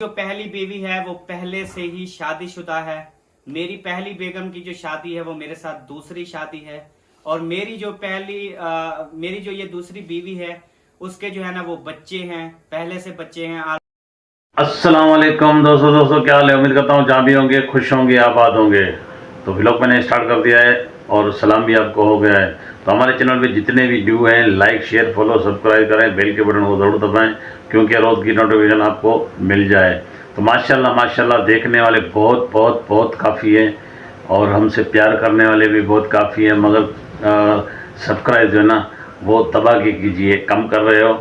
जो पहली बीवी है वो पहले से ही शादीशुदा है। मेरी पहली बेगम की जो शादी है वो मेरे साथ दूसरी शादी है। और मेरी जो ये दूसरी बीवी है उसके जो है ना वो बच्चे हैं, पहले से बच्चे हैं। अस्सलाम वालेकुम दोस्तों क्या हाल है। उम्मीद करता हूँ जहाँ भी होंगे खुश होंगे आबाद होंगे। तो व्लॉग मैंने स्टार्ट कर दिया है और सलाम भी आपको हो गया है। तो हमारे चैनल पे जितने भी व्यू हैं लाइक शेयर फॉलो सब्सक्राइब करें, बेल के बटन को ज़रूर दबाएं क्योंकि रोज़ की नोटिफिकेशन आपको मिल जाए। तो माशाल्लाह माशाल्लाह देखने वाले बहुत बहुत बहुत काफ़ी हैं और हमसे प्यार करने वाले भी बहुत काफ़ी हैं, मगर सब्सक्राइब जो है ना वो तबाह कीजिए, कम कर रहे हो।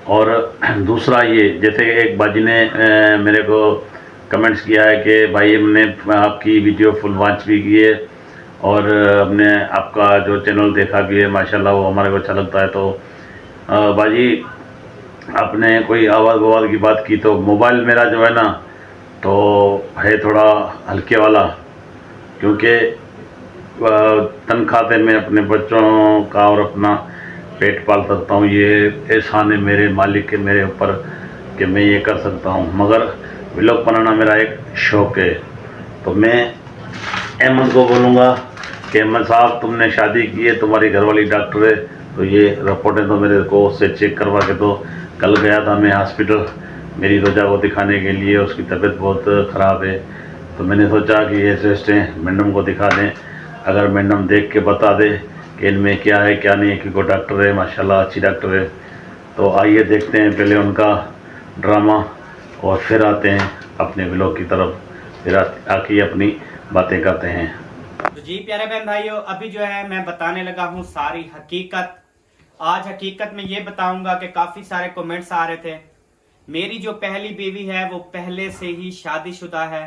और दूसरा ये जैसे एक बाजी ने मेरे को कमेंट्स किया है कि भाई हमने आपकी वीडियो फुल वॉच भी की है और हमने आपका जो चैनल देखा भी है, माशाल्लाह वो हमारे को अच्छा लगता है। तो बाजी आपने कोई आवाज़ ववाज़ की बात की तो मोबाइल मेरा जो है ना तो है थोड़ा हल्के वाला, क्योंकि तनख्वाह से मैं अपने बच्चों का और अपना पेट पाल सकता हूँ। ये एहसान है मेरे मालिक के मेरे ऊपर कि मैं ये कर सकता हूँ, मगर व्लॉग बनाना मेरा एक शौक़ है। तो मैं अहमद को बोलूँगा कि अहमद साहब तुमने शादी की है, तुम्हारी घरवाली डॉक्टर है, तो ये रिपोर्टें तो मेरे को उससे चेक करवा के दो। कल गया था मैं हॉस्पिटल मेरी रोजा को दिखाने के लिए, उसकी तबीयत बहुत ख़राब है। तो मैंने सोचा कि ये टेस्टें मैडम को दिखा दें, अगर मैडम देख के बता दे कि इनमें क्या है क्या नहीं है, क्योंकि डॉक्टर है माशाल्लाह अच्छी डॉक्टर है। तो आइए देखते हैं पहले उनका ड्रामा और फिर आते हैं अपने व्लॉग की तरफ, फिर आके अपनी बातें करते हैं। तो जी प्यारे बहन भाइयों, अभी जो है मैं बताने लगा हूँ सारी हकीकत। आज हकीकत में ये बताऊंगा कि काफी सारे कमेंट्स आ रहे थे। मेरी जो पहली बीवी है वो पहले से ही शादीशुदा है।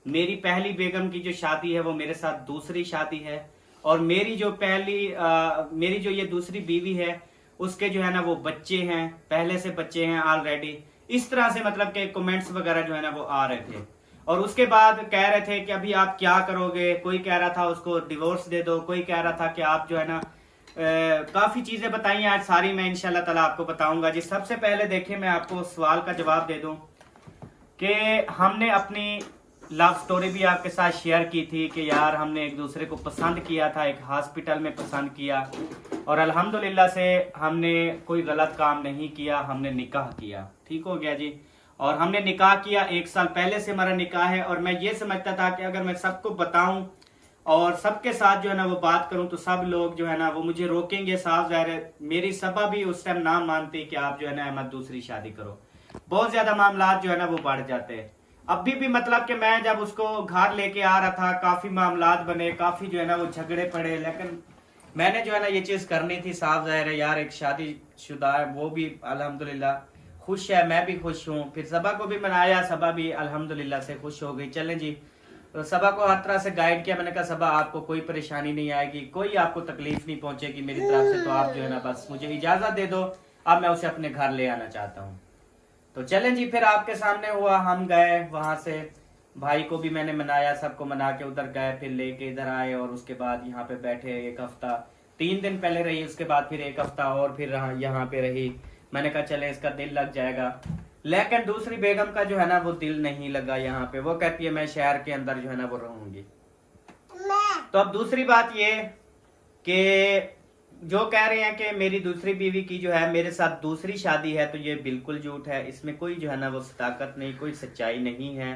मेरी पहली बेगम की जो शादी है वो मेरे साथ दूसरी शादी है। और मेरी जो ये दूसरी बीवी है उसके जो है ना वो बच्चे हैं, पहले से बच्चे हैं ऑलरेडी। इस तरह से मतलब के कमेंट्स वगैरह जो है ना वो आ रहे थे। और उसके बाद कह रहे थे कि अभी आप क्या करोगे। कोई कह रहा था उसको डिवोर्स दे दो, कोई कह रहा था कि आप जो है ना काफी चीजें बताई। आज सारी मैं इंशाल्लाह ताला आपको बताऊंगा। जी सबसे पहले देखिए मैं आपको सवाल का जवाब दे दूं कि हमने अपनी लव स्टोरी भी आपके साथ शेयर की थी कि यार हमने एक दूसरे को पसंद किया था, एक हॉस्पिटल में पसंद किया और अल्हम्दुलिल्लाह से हमने कोई गलत काम नहीं किया, हमने निकाह किया। ठीक हो गया जी। और हमने निकाह किया, 1 साल पहले से हमारा निकाह है। और मैं ये समझता था कि अगर मैं सबको बताऊं और सबके साथ जो है ना वो बात करूं तो सब लोग जो है ना वो मुझे रोकेंगे। साफ जाहिर है मेरी सभा भी उस टाइम ना मानती कि आप जो है ना अहमद दूसरी शादी करो। बहुत ज्यादा मामला जो है ना वो बढ़ जाते हैं। अभी भी मतलब कि मैं जब उसको घर लेके आ रहा था काफी मामला बने, काफी जो है ना वो झगड़े पड़े, लेकिन मैंने जो है ना ये चीज करनी थी। साफ जाहिर है यार एक शादीशुदा है, वो भी अल्हम्दुलिल्लाह खुश है, मैं भी खुश हूँ। फिर सबा को भी मनाया, सबा भी अल्हम्दुलिल्लाह से खुश हो गई। चलें जी। तो सबा को हर तरह से गाइड किया। मैंने कहा सबा आपको कोई परेशानी नहीं आएगी, कोई आपको तकलीफ नहीं पहुंचेगी मेरी तरफ से, तो आप जो है ना बस मुझे इजाजत दे दो, अब मैं उसे अपने घर ले आना चाहता हूँ। तो चलें जी। फिर आपके सामने हुआ, हम गए वहां से, भाई को भी मैंने मनाया, सबको मना के उधर गए, फिर लेके इधर आए और उसके बाद यहाँ पे बैठे 1 हफ्ता। 3 दिन पहले रही, उसके बाद फिर 1 हफ्ता और फिर यहाँ पे रही। मैंने कहा चले इसका दिल लग जाएगा। लेकिन दूसरी बेगम का जो है ना वो दिल नहीं लगा यहाँ पे। वो कहती है मैं शहर के अंदर जो है ना वो रहूंगी। तो अब दूसरी बात ये कि जो कह रहे हैं कि मेरी दूसरी बीवी की जो है मेरे साथ दूसरी शादी है, तो ये बिल्कुल झूठ है। इसमें कोई जो है ना वो सदाकत नहीं, कोई सच्चाई नहीं है।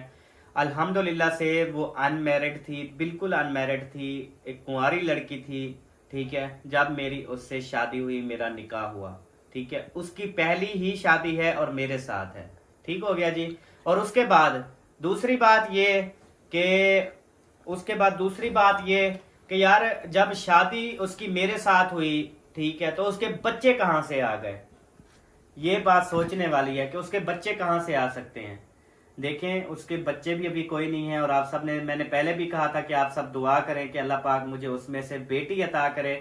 अल्हम्दुलिल्लाह से वो अनमैरिड थी, बिल्कुल अनमैरिड थी, एक कुंवारी लड़की थी। ठीक है, जब मेरी उससे शादी हुई, मेरा निकाह हुआ। ठीक है, उसकी पहली ही शादी है और मेरे साथ है। ठीक हो गया जी। और उसके बाद दूसरी बात ये कि कि यार जब शादी उसकी मेरे साथ हुई, ठीक है, तो उसके बच्चे कहां से आ गए। ये बात सोचने वाली है कि उसके बच्चे कहां से आ सकते हैं। देखें उसके बच्चे भी अभी कोई नहीं है। और आप सब ने, मैंने पहले भी कहा था कि आप सब दुआ करें कि अल्लाह पाक मुझे उसमें से बेटी अता करे,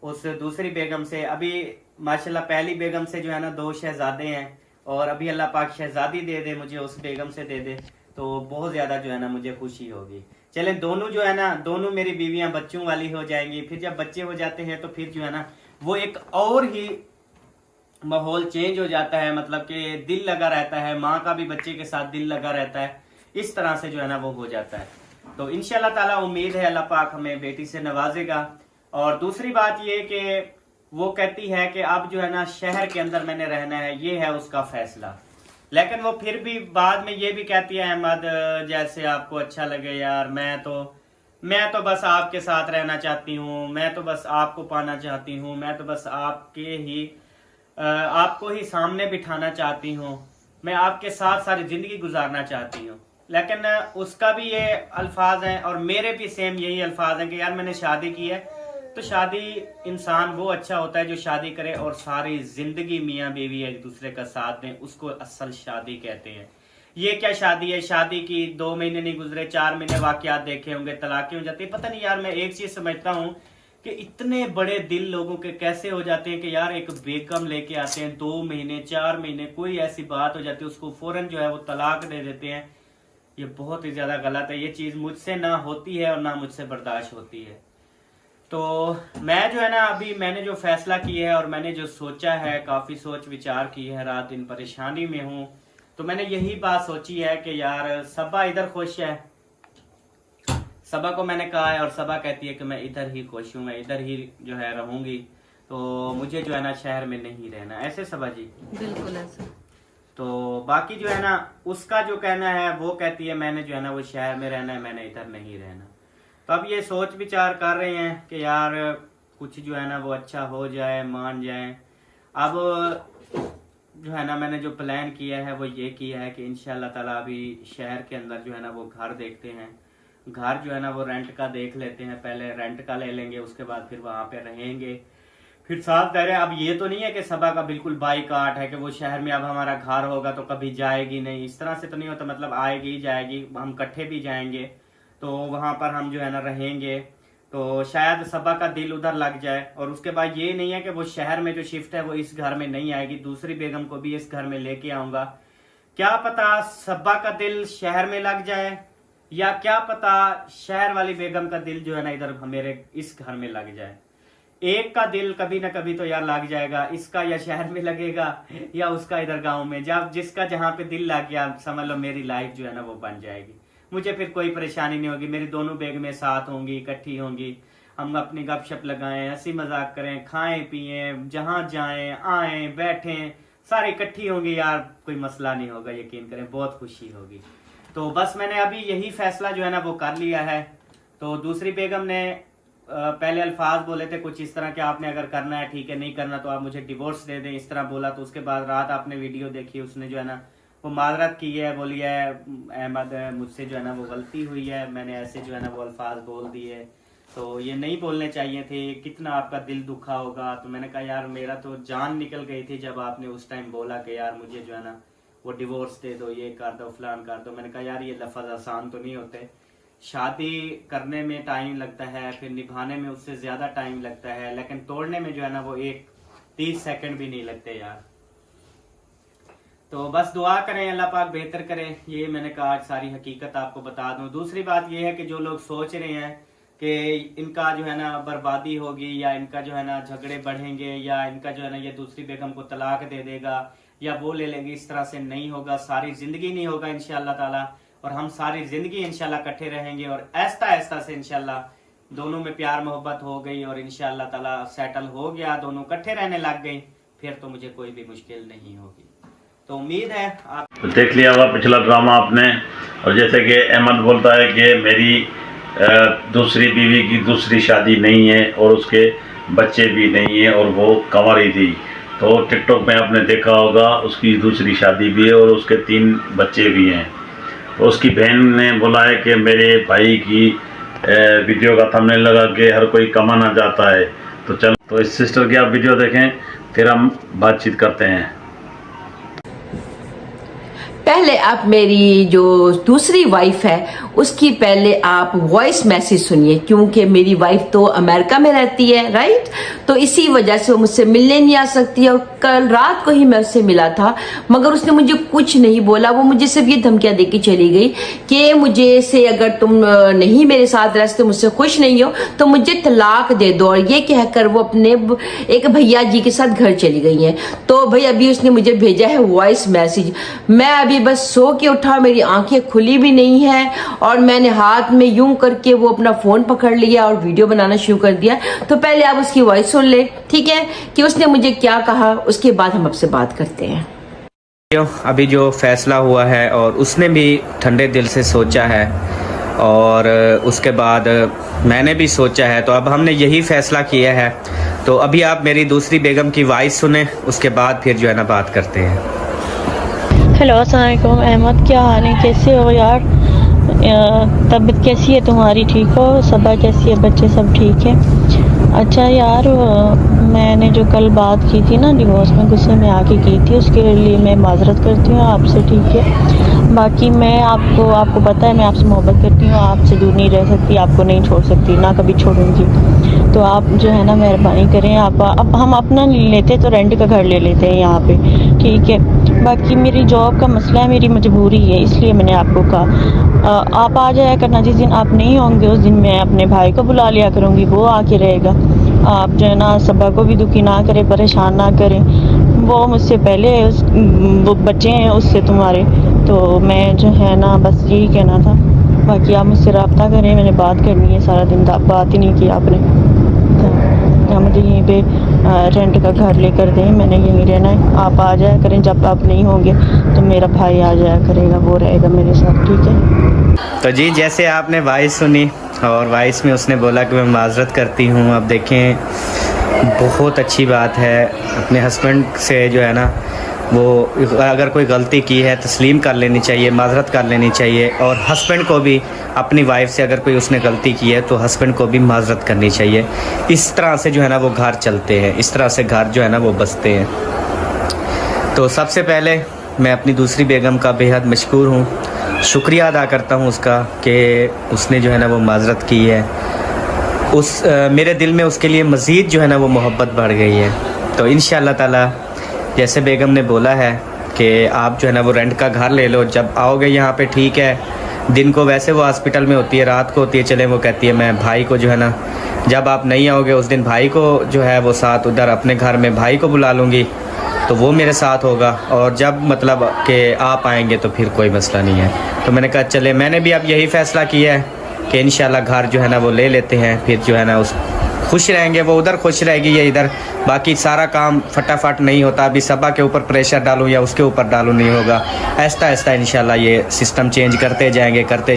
उस दूसरी बेगम से। अभी माशाल्लाह पहली बेगम से जो है ना 2 शहजादे हैं और अभी अल्लाह पाक शहजादी दे दे मुझे, उस बेगम से दे दे तो बहुत ज्यादा जो है ना मुझे खुशी होगी। चले दोनों जो है ना, दोनों मेरी बीवियां बच्चों वाली हो जाएंगी। फिर जब बच्चे हो जाते हैं तो फिर जो है ना वो एक और ही माहौल चेंज हो जाता है, मतलब कि दिल लगा रहता है, माँ का भी बच्चे के साथ दिल लगा रहता है, इस तरह से जो है ना वो हो जाता है। तो इंशाल्लाह ताला उम्मीद है अल्लाह पाक हमें बेटी से नवाजेगा। और दूसरी बात ये कि वो कहती है कि अब जो है ना शहर के अंदर मैंने रहना है, ये है उसका फैसला। लेकिन वो फिर भी बाद में ये भी कहती है, अहमद जैसे आपको अच्छा लगे यार, मैं तो बस आपके साथ रहना चाहती हूँ, मैं तो बस आपको पाना चाहती हूँ, मैं तो बस आपको ही सामने बिठाना चाहती हूँ, मैं आपके साथ सारी जिंदगी गुजारना चाहती हूँ। लेकिन उसका भी ये अल्फाज हैं और मेरे भी सेम यही अल्फाज हैं कि यार मैंने शादी की है, तो शादी इंसान वो अच्छा होता है जो शादी करे और सारी जिंदगी मियाँ बीवी एक दूसरे का साथ दें, उसको असल शादी कहते हैं। ये क्या शादी है, शादी की 2 महीने नहीं गुजरे 4 महीने वाकयात देखे होंगे, तलाकें हो जाती है। पता नहीं यार, मैं एक चीज समझता हूँ कि इतने बड़े दिल लोगों के कैसे हो जाते हैं कि यार एक बेगम लेके आते हैं, 2 महीने 4 महीने कोई ऐसी बात हो जाती है, उसको फौरन जो है वो तलाक दे देते हैं। ये बहुत ही ज्यादा गलत है, ये चीज मुझसे ना होती है और ना मुझसे बर्दाश्त होती है। तो मैं जो है ना अभी मैंने जो फैसला किया है और मैंने जो सोचा है, काफी सोच विचार की है, रात दिन परेशानी में हूँ, तो मैंने यही बात सोची है कि यार सबा इधर खुश है, सबा को मैंने कहा है और सबा कहती है कि मैं इधर ही खुश हूँ, मैं इधर ही जो है रहूंगी, तो मुझे जो है ना शहर में नहीं रहना। ऐसे सबा जी? बिल्कुल ऐसे। तो बाकी जो है ना उसका जो कहना है, वो कहती है मैंने जो है ना वो शहर में रहना है, मैंने इधर नहीं रहना। तो अब ये सोच विचार कर रहे हैं कि यार कुछ जो है ना वो अच्छा हो जाए, मान जाए। अब जो है ना मैंने जो प्लान किया है वो ये किया है कि इंशाल्लाह ताला अभी शहर के अंदर जो है ना वो घर देखते हैं, घर जो है ना वो रेंट का देख लेते हैं, पहले रेंट का ले लेंगे, उसके बाद फिर वहां पे रहेंगे। फिर साथ कह रहे हैं, अब ये तो नहीं है कि सबा का बिल्कुल बाइकाट है कि वो शहर में अब हमारा घर होगा तो कभी जाएगी नहीं, इस तरह से तो नहीं होता, मतलब आएगी जाएगी, हम इकट्ठे भी जाएंगे, तो वहां पर हम जो है ना रहेंगे, तो शायद सबा का दिल उधर लग जाए। और उसके बाद ये नहीं है कि वो शहर में जो शिफ्ट है वो इस घर में नहीं आएगी, दूसरी बेगम को भी इस घर में लेके आऊंगा। क्या पता सबा का दिल शहर में लग जाए, या क्या पता शहर वाली बेगम का दिल जो है ना इधर मेरे इस घर में लग जाए। एक का दिल कभी ना कभी तो यार लग जाएगा, इसका या शहर में लगेगा या उसका इधर गांव में। जब जिसका जहां पे दिल लग गया, समझ लो मेरी लाइफ जो है ना वो बन जाएगी, मुझे फिर कोई परेशानी नहीं होगी, मेरी दोनों बेगमें साथ होंगी, इकट्ठी होंगी, हम अपनी गपशप लगाएं, हंसी मजाक करें, खाएं पिएं, जहां जाएं आए बैठें, सारी इकट्ठी होंगी यार, कोई मसला नहीं होगा, यकीन करें बहुत खुशी होगी। तो बस मैंने अभी यही फैसला जो है ना वो कर लिया है। तो दूसरी बेगम ने पहले अल्फाज बोले थे कुछ इस तरह के, आपने अगर करना है ठीक है, नहीं करना तो आप मुझे डिवोर्स दे दें, इस तरह बोला। तो उसके बाद रात आपने वीडियो देखी, उसने जो है ना वो माजरत की है, बोली है अहमद मुझसे जो है ना वो गलती हुई है, मैंने ऐसे जो है ना वो अल्फाज बोल दिए, तो ये नहीं बोलने चाहिए थे, कितना आपका दिल दुखा होगा। तो मैंने कहा यार मेरा तो जान निकल गई थी जब आपने उस टाइम बोला कि यार मुझे जो है ना वो डिवोर्स दे दो, ये कर दो, फलान कर दो। मैंने कहा यार ये लफ्ज आसान तो नहीं होते, शादी करने में टाइम लगता है, फिर निभाने में उससे ज्यादा टाइम लगता है, लेकिन तोड़ने में जो है ना वो 30 सेकंड भी नहीं लगते यार। तो बस दुआ करें अल्लाह पाक बेहतर करें, ये मैंने कहा आज सारी हकीकत आपको बता दूं। दूसरी बात ये है कि जो लोग सोच रहे हैं कि इनका जो है ना बर्बादी होगी, या इनका जो है ना झगड़े बढ़ेंगे, या इनका जो है ना ये दूसरी बेगम को तलाक दे देगा या वो ले लेंगे, इस तरह से नहीं होगा, सारी जिंदगी नहीं होगा इंशाल्लाह ताला, और हम सारी जिंदगी इंशाल्लाह इकट्ठे रहेंगे। और ऐसा ऐसा से इंशाल्लाह दोनों में प्यार मोहब्बत हो गई और इंशाल्लाह ताला सेटल हो गया, दोनों इकट्ठे रहने लग गए, फिर तो मुझे कोई भी मुश्किल नहीं होगी। तो उम्मीद है आप तो देख लिया होगा पिछला ड्रामा आपने। और जैसे कि अहमद बोलता है कि मेरी दूसरी बीवी की दूसरी शादी नहीं है और उसके बच्चे भी नहीं है और वो कंवारी थी, तो टिकटॉक में आपने देखा होगा उसकी दूसरी शादी भी है और उसके 3 बच्चे भी हैं। तो उसकी बहन ने बोला है कि मेरे भाई की वीडियो का थंबनेल लगा के हर कोई कमाना चाहता है, तो चल तो इस सिस्टर की आप वीडियो देखें, फिर हम बातचीत करते हैं। पहले अब मेरी जो दूसरी वाइफ है उसकी पहले आप वॉइस मैसेज सुनिए, क्योंकि मेरी वाइफ तो अमेरिका में रहती है, राइट। तो इसी वजह से वो मुझसे मिलने नहीं आ सकती है। और कल रात को ही मैं उससे मिला था, मगर उसने मुझे कुछ नहीं बोला। वो मुझे सिर्फ ये धमकियां देके चली गई कि मुझे से अगर तुम नहीं मेरे साथ रहते, मुझसे खुश नहीं हो तो मुझे तलाक दे दो। और ये कहकर वो अपने एक भैया जी के साथ घर चली गई हैं। तो भाई अभी उसने मुझे भेजा है वॉइस मैसेज। मैं अभी बस सो के उठा, मेरी आंखें खुली भी नहीं है, और मैंने हाथ में यूं करके वो अपना फोन पकड़ लिया और वीडियो बनाना शुरू कर दिया। तो पहले आप उसकी वॉइस सुन ले, ठीक है, कि उसने मुझे क्या कहा, उसके बाद हम आपसे बात करते हैं। अभी जो फैसला हुआ है और उसने भी ठंडे दिल से सोचा है, और उसके बाद मैंने भी सोचा है, तो अब हमने यही फैसला किया है। तो अभी आप मेरी दूसरी बेगम की वॉइस सुने, उसके बाद फिर जो है ना बात करते हैं। हेलो, अस्सलाम वालेकुम अहमद, क्या हाल है, कैसे हो यार? तबीयत कैसी है तुम्हारी, ठीक हो? सबा कैसी है, बच्चे सब ठीक है? अच्छा यार, मैंने जो कल बात की थी ना डिवोर्स में, गुस्से में आके की थी, उसके लिए मैं माजरत करती हूँ आपसे, ठीक है। बाकी मैं आपको पता है मैं आपसे मोहब्बत करती हूँ, आपसे दूर नहीं रह सकती, आपको नहीं छोड़ सकती, ना कभी छोड़ूंगी। तो आप जो है ना मेहरबानी करें, आप अब हम अपना नहीं लेते तो रेंट का घर ले लेते हैं यहाँ पे, ठीक है। बाकी मेरी जॉब का मसला है, मेरी मजबूरी है, इसलिए मैंने आपको कहा आप आ जाया करना। जिस दिन आप नहीं होंगे उस दिन मैं अपने भाई को बुला लिया करूँगी, वो आके रहेगा। आप जो है ना सबा को भी दुखी ना करें, परेशान ना करें, वो मुझसे पहले वो बच्चे हैं उससे तुम्हारे। तो मैं जो है ना बस यही कहना था। बाकी आप मुझसे रब्ता करें, मैंने बात करनी है, सारा दिन बात ही नहीं की आपने। तो मुझे यहीं पे रेंट का घर लेकर दें, मैंने यहीं रहना है। आप आ जाया करें, जब आप नहीं होंगे तो मेरा भाई आ जाया करेगा, वो रहेगा मेरे साथ, ठीक है। तो जी, जैसे आपने वॉइस सुनी और वॉइस में उसने बोला कि मैं माजरत करती हूँ। अब देखें, बहुत अच्छी बात है, अपने हस्बैंड से जो है ना वो अगर कोई गलती की है तस्लीम कर लेनी चाहिए, माजरत कर लेनी चाहिए। और हस्बैंड को भी अपनी वाइफ से अगर कोई उसने गलती की है तो हस्बैंड को भी माजरत करनी चाहिए। इस तरह से जो है ना वो घर चलते हैं, इस तरह से घर जो है ना वो बसते हैं। तो सबसे पहले मैं अपनी दूसरी बेगम का बेहद मशकूर हूँ, शुक्रिया अदा करता हूँ उसका कि उसने जो है ना वो माजरत की है। मेरे दिल में उसके लिए मज़ीद जो है ना वो मोहब्बत बढ़ गई है। तो इंशाअल्लाह ताला जैसे बेगम ने बोला है कि आप जो है ना वो रेंट का घर ले लो, जब आओगे यहाँ पे, ठीक है। दिन को वैसे वो हॉस्पिटल में होती है, रात को होती है, चले वो कहती है मैं भाई को जो है ना, जब आप नहीं आओगे उस दिन भाई को जो है वो साथ उधर अपने घर में भाई को बुला लूँगी, तो वो मेरे साथ होगा। और जब मतलब कि आप आएंगे तो फिर कोई मसला नहीं है। तो मैंने कहा चले, मैंने भी अब यही फ़ैसला किया है कि इंशाल्लाह घर जो है ना वो ले लेते हैं, फिर जो है ना उस खुश रहेंगे, वो उधर खुश रहेगी या इधर। बाकी सारा काम फटाफट नहीं होता, अभी सबा के ऊपर प्रेशर डालूँ या उसके ऊपर डालूँ नहीं होगा। ऐसा ऐसा इंशाल्लाह ये सिस्टम चेंज करते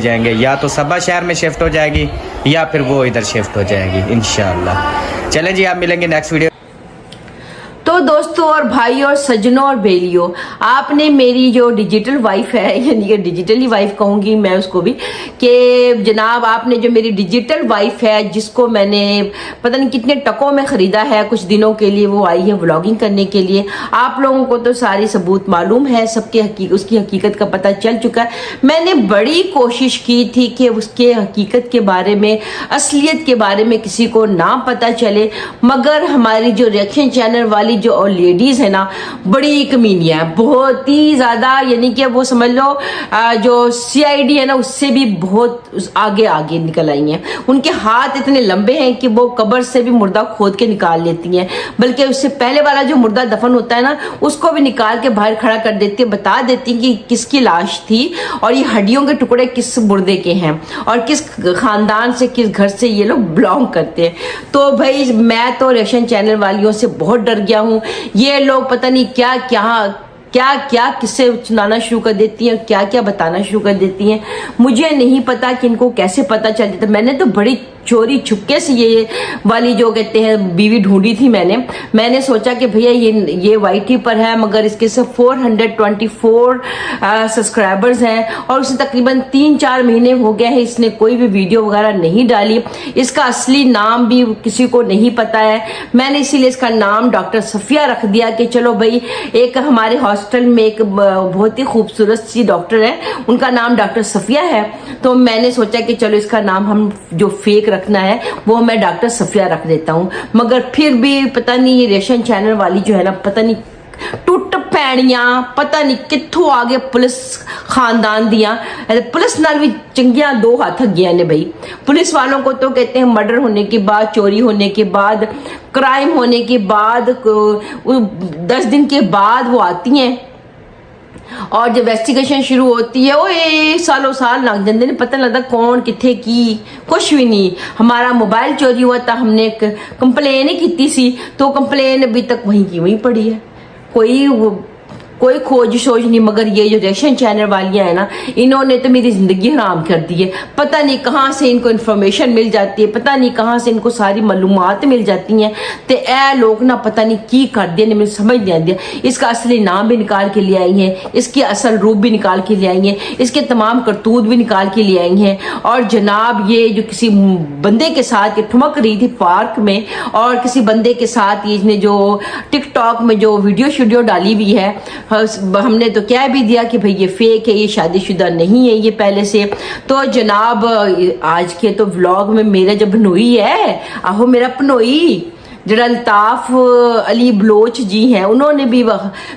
जाएंगे। या तो सबा शहर में शिफ्ट हो जाएगी या फिर वो इधर शिफ्ट हो जाएगी इंशाल्लाह। चलें जी, आप मिलेंगे नेक्स्ट वीडियो। तो दोस्तों और भाइयों और सज्जनों और बेलियों, आपने मेरी जो डिजिटल वाइफ है, यानी कि डिजिटली वाइफ कहूँगी मैं उसको भी, कि जनाब आपने जो मेरी डिजिटल वाइफ है, जिसको मैंने पता नहीं कितने टकों में ख़रीदा है, कुछ दिनों के लिए वो आई है व्लॉगिंग करने के लिए। आप लोगों को तो सारी सबूत मालूम है, सबके उसकी हकीकत का पता चल चुका है। मैंने बड़ी कोशिश की थी कि उसके हकीकत के बारे में, असलियत के बारे में किसी को ना पता चले, मगर हमारी जो रिएक्शन चैनल वाली जो और लेडीज है ना, बड़ी कमीनी है, बहुत ही ज्यादा। यानी कि वो समझ लो जो सीआईडी है ना, उससे भी बहुत आगे निकल आई हैं। उनके हाथ इतने लंबे हैं कि वो कब्र से भी मुर्दा खोद के निकाल लेती हैं, बल्कि उससे पहले वाला जो मुर्दा दफन होता है ना, उसको भी निकाल के बाहर खड़ा कर देती है, बता देती है कि किसकी लाश थी और ये हड्डियों के टुकड़े किस मुर्दे के हैं और किस खानदान से, किस घर से ये लोग बिलोंग करते हैं। तो भाई मैं तो रिएक्शन चैनल वालियों से बहुत डर गया हूँ। ये लोग पता नहीं क्या किससे सुनाना शुरू कर देती हैं, क्या बताना शुरू कर देती हैं। मुझे नहीं पता कि इनको कैसे पता चल जाता। मैंने तो बड़ी चोरी छुपके से ये वाली जो कहते हैं बीवी ढूंढी थी मैंने सोचा कि भैया ये YT पर है, मगर इसके सिर्फ 424 सब्सक्राइबर्स हैं और उसे तकरीबन 3-4 महीने हो गए हैं, इसने कोई भी वीडियो वगैरह नहीं डाली। इसका असली नाम भी किसी को नहीं पता है। मैंने इसीलिए इसका नाम डॉक्टर सफिया रख दिया कि चलो भाई, एक हमारे हॉस्टल में एक बहुत ही खूबसूरत सी डॉक्टर है, उनका नाम डॉक्टर सफिया है, तो मैंने सोचा कि चलो इसका नाम हम जो फेक रखना है वो मैं डॉक्टर सफिया रख देता हूँ। मगर फिर भी पता नहीं ये रेशन चैनल वाली जो है ना, पता नहीं टुट पैणियां पता नहीं कित्थों आगे पुलिस खानदान दिया, पुलिस नाल भी चंगियां 2 हाथ गया ने भाई। पुलिस वालों को तो कहते हैं मर्डर होने के बाद, चोरी होने के बाद, क्राइम होने के बाद 10 दिन के बाद वो आती हैं और जब इन्वेस्टिगेशन शुरू होती है वो सालों साल लग जाते हैं, पता नहीं लगता कौन किथे की, कुछ भी नहीं। हमारा मोबाइल चोरी हुआ था, हमने कंप्लेन ही की सी, तो कंप्लेन अभी तक वहीं की वहीं पड़ी है, कोई खोज सोच नहीं। मगर ये जो रेशन चैनल वालियां है ना, इन्होंने तो मेरी जिंदगी हराम कर दी है। पता नहीं कहाँ से इनको इन्फॉर्मेशन मिल जाती है, पता नहीं कहाँ से इनको सारी मालूमात मिल जाती हैं, तो ए लोग ना पता नहीं की कर दिया, मुझे समझ नहीं आती। इसका असली नाम भी निकाल के ले आई हैं, इसकी असल रूप भी निकाल के ले आई हैं, इसके तमाम करतूत भी निकाल के ले आई हैं। और जनाब ये जो किसी बंदे के साथ ठुमक रही थी पार्क में, और किसी बंदे के साथ इसने जो टिकटॉक में जो वीडियो डाली हुई है, हमने तो कह भी दिया कि भाई ये फेक है, ये शादीशुदा नहीं है ये पहले से। तो जनाब आज के तो व्लॉग में मेरा जो भनोई है, आहो मेरा पनोई जरा अल्ताफ अली बलोच जी हैं, उन्होंने भी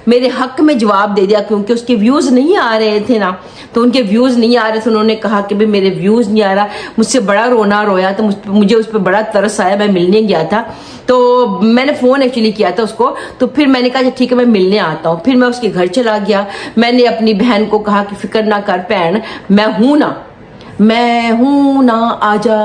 मेरे हक में जवाब दे दिया, क्योंकि उसके व्यूज़ नहीं आ रहे थे ना, तो उनके व्यूज़ नहीं आ रहे थे। उन्होंने कहा कि भाई मेरे व्यूज़ नहीं आ रहा, मुझसे बड़ा रोना रोया, तो मुझे उस पर बड़ा तरस आया। मैं मिलने गया था, तो मैंने फ़ोन एक्चुअली किया था उसको, तो फिर मैंने कहा ठीक है मैं मिलने आता हूँ। फिर मैं उसके घर चला गया, मैंने अपनी बहन को कहा कि फिक्र ना कर बहन, मैं हूँ ना आजा।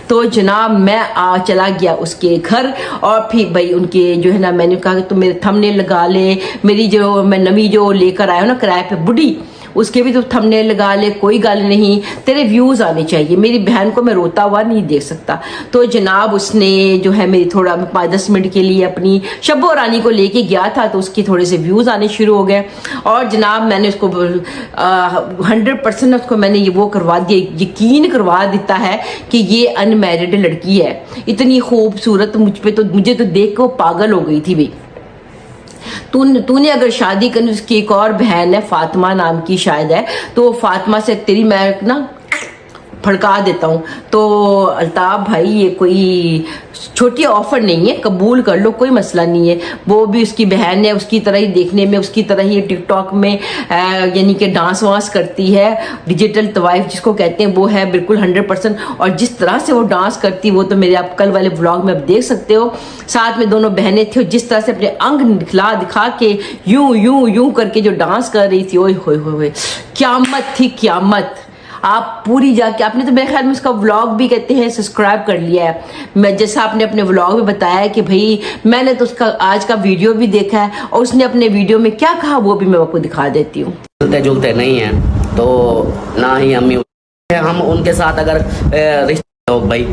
तो जनाब मैं चला गया उसके घर, और फिर भाई उनके जो है ना, मैंने कहा कि तुम मेरे थंबनेल लगा ले, मेरी जो मैं नवी जो लेकर आया हूँ ना किराए पे बुढ़ी, उसके भी तो थंबनेल लगा ले, कोई गल नहीं, तेरे व्यूज़ आने चाहिए। मेरी बहन को मैं रोता हुआ नहीं देख सकता। तो जनाब उसने जो है मेरी थोड़ा 5-10 मिनट के लिए अपनी शब्बो रानी को लेके गया था, तो उसके थोड़े से व्यूज़ आने शुरू हो गए। और जनाब मैंने उसको 100% उसको मैंने ये वो करवा दिया, यकीन करवा देता है कि ये अनमैरिड लड़की है। इतनी खूबसूरत, मुझे तो देख के वो पागल हो गई थी भाई। तूने अगर शादी करनी, उसकी एक और बहन है फातिमा नाम की शायद है, तो फातिमा से तेरी मैं ना फड़का देता हूँ। तो अल्ताफ भाई ये कोई छोटी ऑफर नहीं है, कबूल कर लो, कोई मसला नहीं है। वो भी उसकी बहन है, उसकी तरह ही देखने में, उसकी तरह ही टिकटॉक में यानी कि डांस वांस करती है, डिजिटल तवाइफ जिसको कहते हैं वो है बिल्कुल 100%। और जिस तरह से वो डांस करती वो तो मेरे आप कल वाले व्लॉग में आप देख सकते हो। साथ में दोनों बहनें थी, और जिस तरह से अपने अंग दिखा के यूं करके जो डांस कर रही थी, ओए होए होए, क़यामत थी क़यामत। आप पूरी जाके, आपने तो मेरे ख्याल में उसका व्लॉग भी कहते हैं सब्सक्राइब कर लिया है। मैं जैसा आपने अपने व्लॉग में बताया कि भाई मैंने तो उसका आज का वीडियो भी देखा है, और उसने अपने वीडियो में क्या कहा वो भी मैं आपको दिखा देती हूँ। मिलते जुलते नहीं हैं, तो ना ही हम उनके साथ अगर रिश्ते लोग भाई,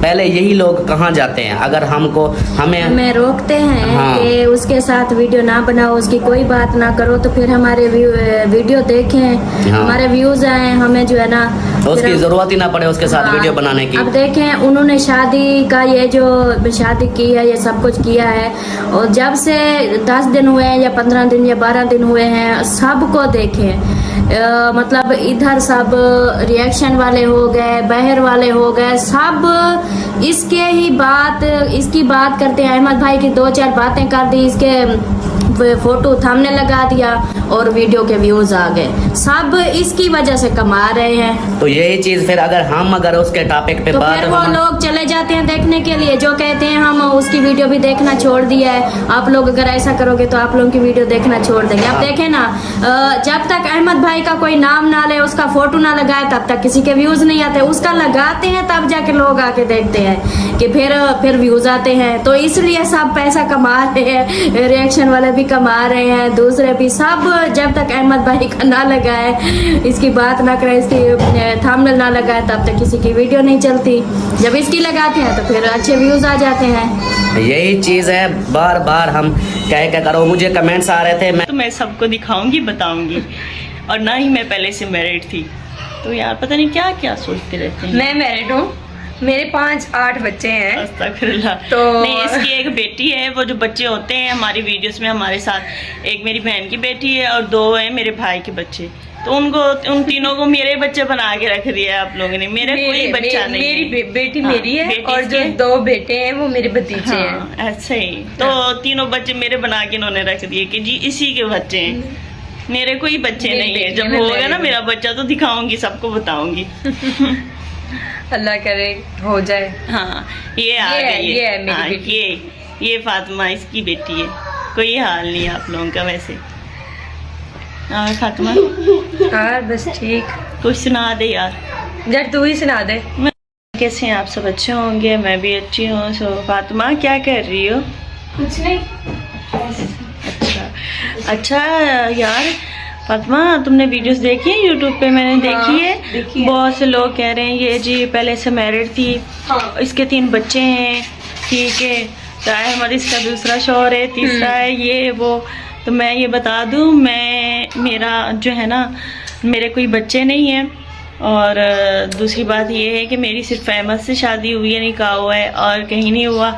पहले यही लोग कहाँ जाते हैं, अगर हमें रोकते हैं हाँ। कि उसके साथ वीडियो ना बनाओ, उसकी कोई बात ना करो, तो फिर हमारे वीडियो देखें, हाँ। हमारे व्यूज आए, हमें जो है ना उसकी जरूरत ही ना पड़े उसके साथ हाँ। वीडियो बनाने की। अब देखें उन्होंने शादी का ये जो शादी की है, ये सब कुछ किया है, और जब से 10 दिन हुए हैं या 15 दिन या 12 दिन हुए हैं, सबको देखें। मतलब इधर सब रिएक्शन वाले हो गए, बहर वाले हो गए, सब इसकी बात करते हैं। अहमद भाई की 2-4 बातें कर दी, इसके फोटो थंबनेल लगा दिया, और वीडियो के व्यूज आ गए। सब इसकी वजह से कमा रहे हैं। तो यही चीज फिर अगर उसके टॉपिक पे तो बात, फिर वो लोग चले जाते हैं देखने के लिए, जो कहते हैं हम उसकी वीडियो भी देखना छोड़ दिया है। आप लोग अगर ऐसा करोगे तो आप लोगों की वीडियो देखना छोड़ देंगे। अब देखें ना, जब तक अहमद भाई का कोई नाम ना ले, उसका फोटो ना लगाए, तब तक किसी के व्यूज नहीं आते। उसका लगाते हैं तब जाके लोग आके देखते हैं कि फिर व्यूज आते हैं। तो इसलिए सब पैसा कमा रहे हैं, रिएक्शन वाले भी कमा रहे हैं, दूसरे भी सब, जब तक अहमद भाई का ना लगा है, इसकी बात ना करें, इसकी थंबनेल ना लगाए, तब तक किसी की वीडियो नहीं चलती। जब इसकी लगाते हैं तो फिर अच्छे व्यूज आ जाते हैं। यही चीज़ है, बार बार हम कह करो, मुझे कमेंट्स आ रहे थे, तो मैं सबको दिखाऊंगी, बताऊंगी। और ना ही मैं पहले से मैरिड थी, तो यार पता नहीं क्या क्या सोचते रहते हैं। मैं मैरिड हूँ, मेरे 5-8 बच्चे हैं। अस्तगफिरुल्लाह। तो नहीं, इसकी एक बेटी है, वो जो बच्चे होते हैं हमारी वीडियोस में हमारे साथ, एक मेरी बहन की बेटी है और 2 हैं मेरे भाई के बच्चे। तो उन तीनों को मेरे बच्चे बना के रख दिया है आप लोगों ने। मेरा कोई बच्चा नहीं है। मेरी बेटी मेरी है, बेटी और जो इसके? 2 बेटे हैं वो मेरे भतीजे हैं। हाँ, ऐसे ही तो तीनों बच्चे मेरे बना के इन्होंने रख दिए कि जी इसी के बच्चे हैं, मेरे कोई बच्चे मेरी नहीं है। बेटी जब है, मैं होगा ना married मेरा बच्चा तो दिखाऊंगी, सबको बताऊंगी। अल्लाह करे हो जाए। हाँ, ये आ ये है, गई ये है मेरी हाँ, बेटी। ये फातिमा इसकी बेटी है। कोई हाल नहीं है आप लोगों का वैसे। और फातिमा यार बस ठीक, कुछ सुना दे यार। यार तू ही सुना दे। कैसे हैं आप सब? अच्छे होंगे, मैं भी अच्छी हूँ। सो फातिमा क्या कर रही हो? कुछ नहीं। अच्छा यार फातिमा, तुमने वीडियोस देखी है यूट्यूब पे? मैंने देखी है। देखी है। बहुत से लोग कह रहे हैं ये जी पहले से मैरिड थी, इसके 3 बच्चे हैं, ठीक है, चाहे हमारी इसका दूसरा शौहर है, तीसरा है, ये वो। तो मैं ये बता दूं, मेरा जो है ना, मेरे कोई बच्चे नहीं हैं। और दूसरी बात ये है कि मेरी सिर्फ अहमद से शादी हुई है, निकाह हुआ है, और कहीं नहीं हुआ।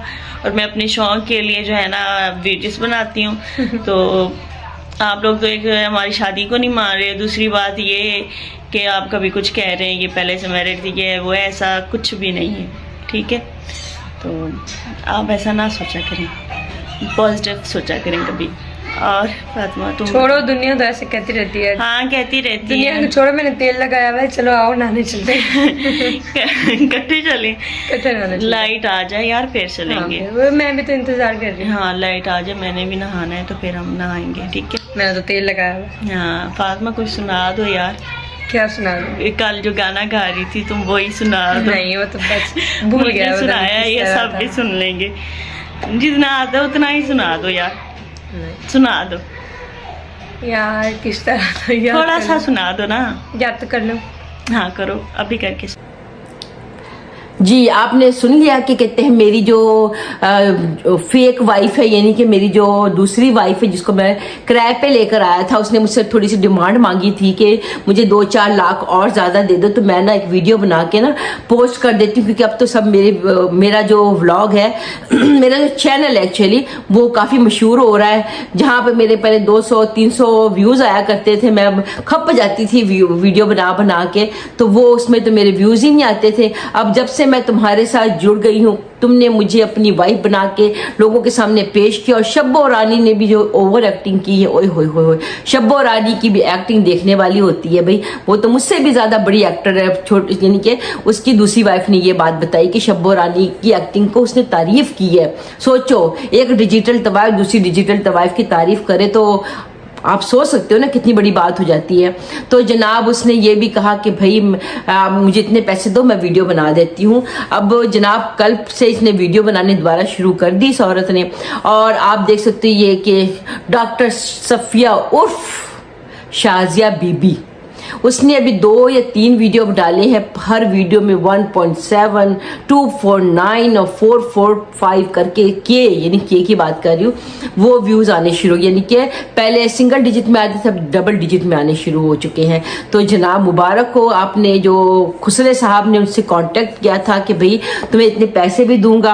और मैं अपने शौक़ के लिए जो है ना वीडियोस बनाती हूँ। तो आप लोग तो एक हमारी शादी को नहीं मान रहे। दूसरी बात ये कि आप कभी कुछ कह रहे हैं ये पहले से मैरिड थी, ये वो, ऐसा कुछ भी नहीं है, ठीक है? तो आप ऐसा ना सोचा करें, पॉजिटिव सोचा करें कभी। और फातिमा तुम छोड़ो, दुनिया तो ऐसे कहती रहती है। हाँ, कहती रहती दुनिया है। को छोड़ो, मैंने तेल लगाया हुआ है, चलो आओ नहाने चलते हैं। इकट्ठे चले, इकट्ठे नहाने चलते हैं। लाइट आ जाए यार फिर चलेंगे। हाँ, वो मैं भी तो इंतजार कर रही हूँ। हाँ, लाइट आ जाए, मैंने भी नहाना है, तो फिर हम नहाएंगे, ठीक है? मैंने तो तेल लगाया हुआ है। हाँ फातिमा, कुछ सुना दो यार। क्या सुना दूँ? कल जो गाना गा रही थी तुम, वही सुना दो। नहीं, वो तो बस भूल मुझे गया। सुनाया, ये सब भी सुन लेंगे। जितना आता है उतना ही सुना दो यार, सुना दो यार किस तरह तो याद थोड़ा कर सा लो। सुना दो ना। याद तो कर लो। हाँ करो, अभी करके। जी आपने सुन लिया कि कहते हैं मेरी जो फेक वाइफ है, यानी कि मेरी जो दूसरी वाइफ है जिसको मैं किराए पे लेकर आया था, उसने मुझसे थोड़ी सी डिमांड मांगी थी कि मुझे 2-4 लाख और ज़्यादा दे दो। तो मैं ना एक वीडियो बना के ना पोस्ट कर देती हूँ, क्योंकि अब तो सब मेरा जो व्लॉग है मेरा जो चैनल है एक्चुअली वो काफ़ी मशहूर हो रहा है। जहाँ पे मेरे पहले 200-300 व्यूज़ आया करते थे, मैं खप जाती थी वीडियो बना के, तो वो उसमें तो मेरे व्यूज़ ही नहीं आते थे। अब जब से मैं तुम्हारे साथ जुड़ गई हूँ, तुमने मुझे अपनी वाइफ बना के लोगों के सामने पेश किया, और शब्बो रानी ने भी जो ओवर एक्टिंग की है, ओए होए होए, शब्बो रानी की भी एक्टिंग देखने वाली होती है भाई। वो तो मुझसे भी ज्यादा बड़ी एक्टर है, छोटी, यानी कि उसकी दूसरी वाइफ ने ये बात बताई कि शब्बो रानी की एक्टिंग को उसने तारीफ की है। सोचो, एक डिजिटल तवाइफ दूसरी डिजिटल तवाइफ की तारीफ करे तो आप सोच सकते हो ना कितनी बड़ी बात हो जाती है। तो जनाब उसने ये भी कहा कि भाई मुझे इतने पैसे दो, मैं वीडियो बना देती हूँ। अब जनाब कल से इसने वीडियो बनाने दोबारा शुरू कर दी इस औरत ने, और आप देख सकते हो ये कि डॉक्टर सफिया उर्फ शाजिया बीबी, उसने अभी 2 या 3 वीडियो डाले हैं। हर वीडियो में 1.7, 249 और 445 करके के, यानी के की बात कर रही हूँ, वो व्यूज आने शुरू, यानी कि पहले सिंगल डिजिट में आते थे, अब डबल डिजिट में आने शुरू हो चुके हैं। तो जनाब मुबारक हो, आपने जो खुसरे साहब ने उनसे कांटेक्ट किया था कि भाई तुम्हें इतने पैसे भी दूंगा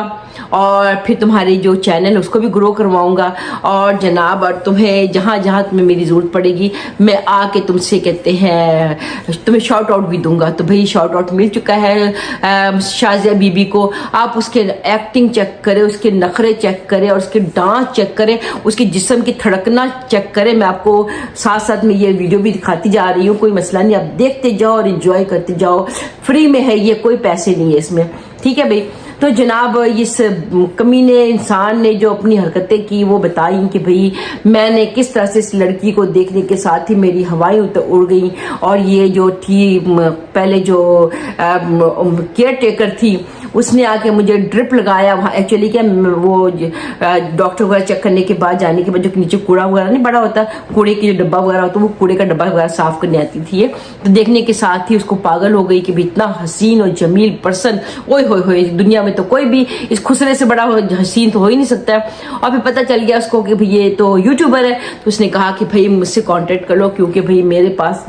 और फिर तुम्हारी जो चैनल उसको भी ग्रो करवाऊंगा, और जनाब और तुम्हें जहाँ जहाँ तुम्हें मेरी ज़रूरत पड़ेगी मैं आके तुमसे कहते हैं तुम्हें शॉर्ट आउट भी दूंगा। तो भाई शॉर्ट आउट मिल चुका है शाजिया बीबी को। आप उसके एक्टिंग चेक करें, उसके नखरे चेक करें, और उसके डांस चेक करें, उसके जिस्म की धड़कना चेक करें। मैं आपको साथ साथ में ये वीडियो भी दिखाती जा रही हूँ, कोई मसला नहीं, आप देखते जाओ और इंजॉय करते जाओ। फ्री में है ये, कोई पैसे नहीं है इसमें, ठीक है भाई। तो जनाब इस कमीने इंसान ने जो अपनी हरकतें की वो बताई कि भाई मैंने किस तरह से इस लड़की को देखने के साथ ही मेरी हवाएं उड़ गई, और ये जो थी पहले जो केयर टेकर थी उसने आके मुझे ड्रिप लगाया वहाँ। एक्चुअली क्या वो डॉक्टर वगैरह चेक करने के बाद, जाने के बाद जो नीचे कूड़ा वगैरह नहीं पड़ा होता, कूड़े की जो डब्बा वगैरह होता, वो कूड़े का डब्बा वगैरह साफ करने आती थी। तो देखने के साथ ही उसको पागल हो गई कि भी इतना हसीन और जमील पर्सन, ओए होए होए, दुनिया में तो कोई भी इस खुसरे से बड़ा हसीन तो हो ही नहीं सकता है। और फिर पता चल गया उसको कि भाई ये तो यूट्यूबर है। तो उसने कहा कि भाई मुझसे कांटेक्ट कर लो, क्योंकि भाई मेरे पास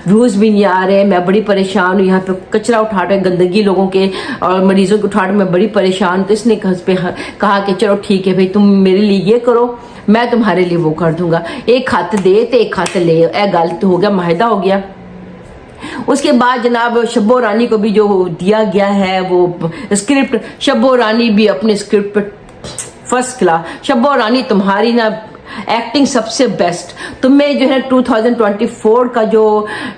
व्यूज भी नहीं आ रहे, मैं बड़ी परेशान हूँ, यहाँ पे कचरा उठा रहे, गंदगी लोगों के और मरीजों को उठा रहे, मैं बड़ी परेशान। तो इसने कहा कि चलो ठीक है भाई, तुम मेरे लिए ये करो, मैं तुम्हारे लिए वो कर दूंगा, एक हाथ दे तो एक हाथ ले। ए गल तो हो गया, माहिदा हो गया। उसके बाद जनाब शब्बो रानी को भी जो दिया गया है वो स्क्रिप्ट, शब्बो रानी भी अपने स्क्रिप्ट पे फर्स्ट क्लास। शब्बो रानी तुम्हारी ना एक्टिंग सबसे बेस्ट। तुम्हें जो है 2024 का जो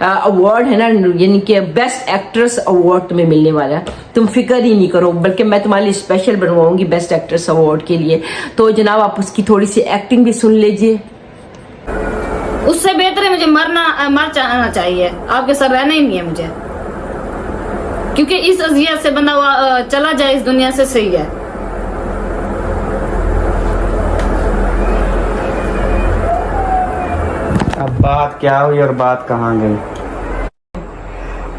अवार्ड है ना, यानी कि बेस्ट एक्ट्रेस अवार्ड तुम्हें मिलने वाला है। तुम फिक्र ही नहीं करो, बल्कि मैं तुम्हारे लिए स्पेशल बनवाऊंगी बेस्ट एक्ट्रेस अवार्ड के लिए। तो जनाब आप उसकी थोड़ी सी एक्टिंग भी सुन लीजिए। उससे बेहतर है मुझे मर जाना चाहिए, आपके साथ रहना ही नहीं है मुझे, क्योंकि इस अजियत से बंदा चला जाए इस दुनिया से सही है। अब बात क्या हुई और बात कहाँ गई?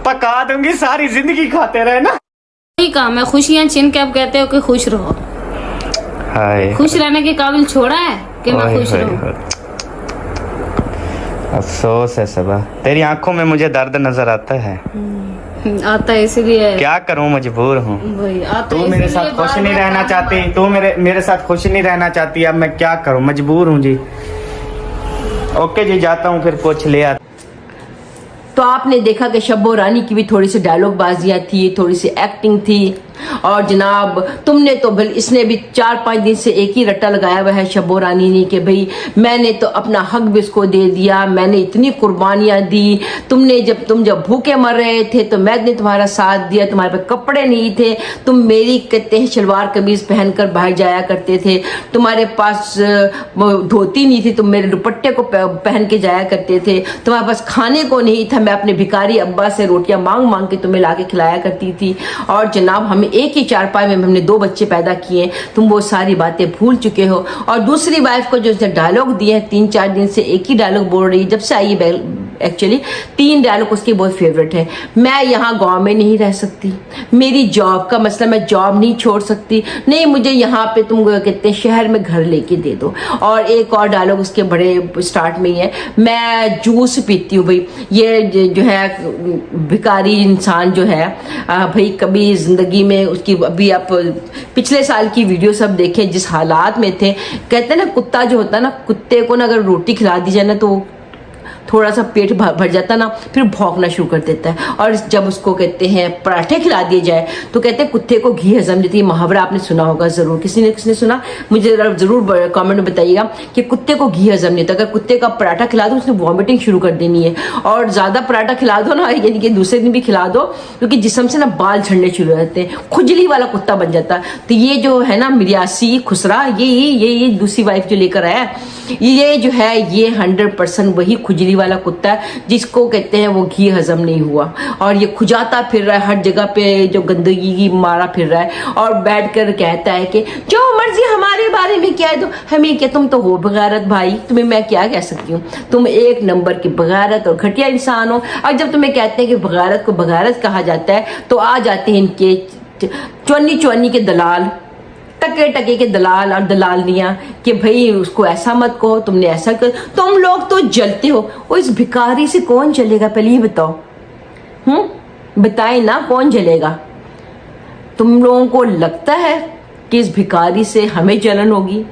पका दूंगी, सारी जिंदगी खाते रहे ना। यही काम है, खुशियां छीन के आप कहते हो कि खुश रहो। हाय, खुश रहने के काबिल छोड़ा है कि मैं खुश रहूं। अफसोस है सबा, तेरी आंखों में मुझे दर्द नजर आता है। आता है इसलिए क्या करूं, मजबूर हूं। वही आता तू है, मेरे इसलिए साथ खुश बार नहीं बार रहना काम चाहती, तू मेरे साथ खुश नहीं रहना चाहती। अब मैं क्या करूं, मजबूर हूं जी। ओके जी, जाता हूं, फिर कुछ ले आता। तो आपने देखा कि शब्बो रानी की भी थोड़ी सी डायलॉग बाजियां थी, थोड़ी सी एक्टिंग थी। और जनाब तुमने तो बिल इसने भी 4-5 दिन से एक ही रट्टा लगाया हुआ है शब्बो रानी ने कि भाई मैंने तो अपना हक भी इसको दे दिया, मैंने इतनी कुर्बानियां दी। तुम जब भूखे मर रहे थे तो मैंने तुम्हारा साथ दिया, तुम्हारे पे कपड़े नहीं थे, तुम मेरी कहते हैं शलवार कमीज पहनकर बाहर जाया करते थे, तुम्हारे पास धोती नहीं थी, तुम मेरे दुपट्टे को पहन के जाया करते थे, तुम्हारे पास खाने को नहीं था, मैं अपने भिखारी अब्बा से रोटियां मांग मांग के तुम्हें लाके खिलाया करती थी। और जनाब हमें एक ही चारपाई में हमने 2 बच्चे पैदा किए, तुम वो सारी बातें भूल चुके हो। और दूसरी वाइफ को जो डायलॉग दिए हैं, 3-4 दिन से एक ही डायलॉग बोल रही है, जब से आई है एक्चुअली 3 डायलॉग उसके बहुत फेवरेट है। मैं यहाँ गांव में नहीं रह सकती, मेरी जॉब का मसला, मैं जॉब नहीं छोड़ सकती, नहीं मुझे यहाँ पे तुम कहते हैं शहर में घर लेके दे दो। और एक और डायलॉग उसके बड़े स्टार्ट में ही है, मैं जूस पीती हूँ। भाई ये जो है भिखारी इंसान जो है भाई, कभी जिंदगी में उसकी, अभी आप पिछले साल की वीडियो सब देखें जिस हालात में थे। कहते हैं ना कुत्ता जो होता है ना, कुत्ते को ना अगर रोटी खिला दी जाए ना तो थोड़ा सा पेट भर जाता ना, फिर भौंकना शुरू कर देता है। और जब उसको कहते हैं पराठे खिला दिए जाए तो कहते हैं कुत्ते को घी हजम देती है। मुहावरा आपने सुना होगा जरूर, किसने सुना, मुझे जरूर कमेंट में बताइएगा कि कुत्ते को घी हजम नहीं होता। अगर कुत्ते का पराठा खिला दो उसने वॉमिटिंग शुरू कर देनी है। और ज्यादा पराठा खिला दो ना, यानी कि दूसरे दिन भी खिला दो, क्योंकि जिस्म से ना बाल झड़ने शुरू हो जाते हैं, खुजली वाला कुत्ता बन जाता है। तो ये जो है ना मिर्यासी खुसरा, ये दूसरी वाइफ जो लेकर आया, ये जो है ये 100% वही खुजली वाला कुत्ता है जिसको कहते हैं वो घी हजम नहीं हुआ, और ये खुजाता फिर रहा है हर जगह पे, जो गंदगी की मारा फिर रहा है, और बैठकर कहता है कि जो मर्जी हमारे बारे में क्या है, तो हमें क्या, तुम तो हो बगारत भाई, तुम्हें मैं क्या कह सकती हूँ, तुम एक नंबर की बगारत और घटिया इंसान हो। और जब तुम्हें कहते हैं कि बगारत को बगारत कहा जाता है तो आ जाते हैं इनके चौनी के दलाल, टके के दलाल और दलालनियां कि भाई उसको ऐसा मत कहो, तुमने ऐसा कर, तुम लोग तो जलते हो। वो इस भिखारी से कौन जलेगा, पहले ये बताओ, बताए ना कौन जलेगा। तुम लोगों को लगता है कि इस भिखारी से हमें जलन होगी?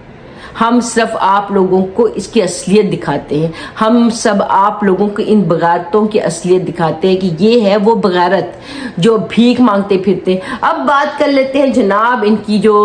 हम सिर्फ आप लोगों को इसकी असलियत दिखाते हैं, हम सब आप लोगों को इन बगारतों की असलियत दिखाते हैं कि ये है वो बगारत जो भीख मांगते फिरते हैं। अब बात कर लेते हैं जनाब इनकी जो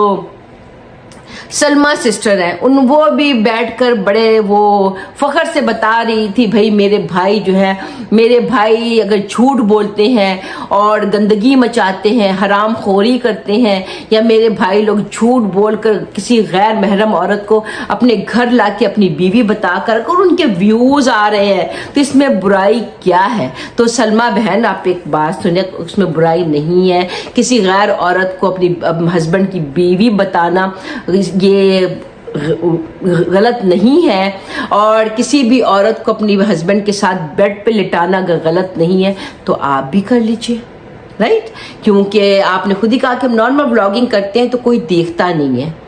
सलमा सिस्टर है, वो भी बैठकर बड़े वो फखर से बता रही थी, भाई मेरे भाई जो है, मेरे भाई अगर झूठ बोलते हैं और गंदगी मचाते हैं, हराम खोरी करते हैं, या मेरे भाई लोग झूठ बोलकर किसी गैर महरम औरत को अपने घर लाके अपनी बीवी बताकर अगर उनके व्यूज आ रहे हैं तो इसमें बुराई क्या है। तो सलमा बहन आप एक बात सुनिए, उसमें बुराई नहीं है। किसी गैर औरत को अपनी हस्बैंड की बीवी बताना ये गलत नहीं है, और किसी भी औरत को अपनी हस्बैंड के साथ बेड पे लिटाना गलत नहीं है, तो आप भी कर लीजिए, राइट। क्योंकि आपने खुद ही कहा कि हम नॉर्मल व्लॉगिंग करते हैं तो कोई देखता नहीं है,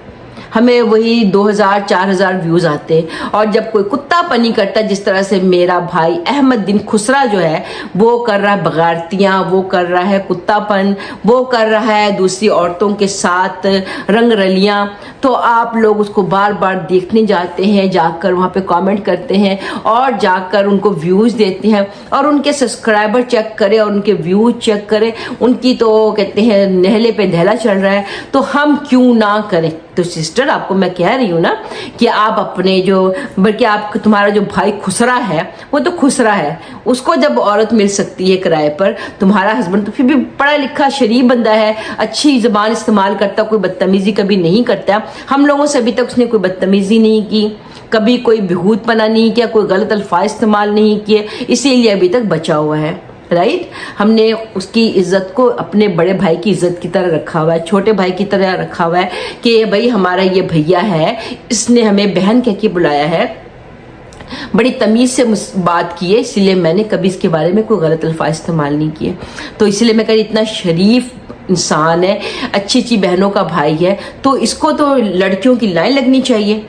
हमें वही 2000-4000 व्यूज आते हैं। और जब कोई कुत्तापनी करता है, जिस तरह से मेरा भाई अहमदुद्दीन खुसरा जो है वो कर रहा है बगारतियाँ, वो कर रहा है कुत्तापन, वो कर रहा है दूसरी औरतों के साथ रंग रलियाँ, तो आप लोग उसको बार बार देखने जाते हैं, जाकर वहाँ पे कमेंट करते हैं और जाकर उनको व्यूज़ देते हैं, और उनके सब्सक्राइबर चेक करें और उनके व्यूज चेक करें, उनकी तो कहते हैं नहले पे दहला चल रहा है, तो हम क्यों ना करें। तो सिस्टर आपको मैं कह रही हूँ ना कि आप अपने जो, बल्कि आप तुम्हारा जो भाई खुसरा है वो तो खुसरा है, उसको जब औरत मिल सकती है किराए पर, तुम्हारा हस्बैंड तो फिर भी पढ़ा लिखा शरीफ बंदा है, अच्छी ज़बान इस्तेमाल करता, कोई बदतमीज़ी कभी नहीं करता। हम लोगों से अभी तक उसने कोई बदतमीज़ी नहीं की, कभी कोई बेहूदपना नहीं किया, कोई गलत अल्फाज इस्तेमाल नहीं किए, इसीलिए अभी तक बचा हुआ है, राइट। हमने उसकी इज्जत को अपने बड़े भाई की इज्जत की तरह रखा हुआ है, छोटे भाई की तरह रखा हुआ है कि भाई हमारा ये भैया है, इसने हमें बहन कह के बुलाया है, बड़ी तमीज से बात की है, इसलिए मैंने कभी इसके बारे में कोई गलत अल्फाज इस्तेमाल नहीं किए। तो इसलिए मैं कह रही, इतना शरीफ इंसान है, अच्छी अच्छी बहनों का भाई है, तो इसको तो लड़कियों की लाइन लगनी चाहिए।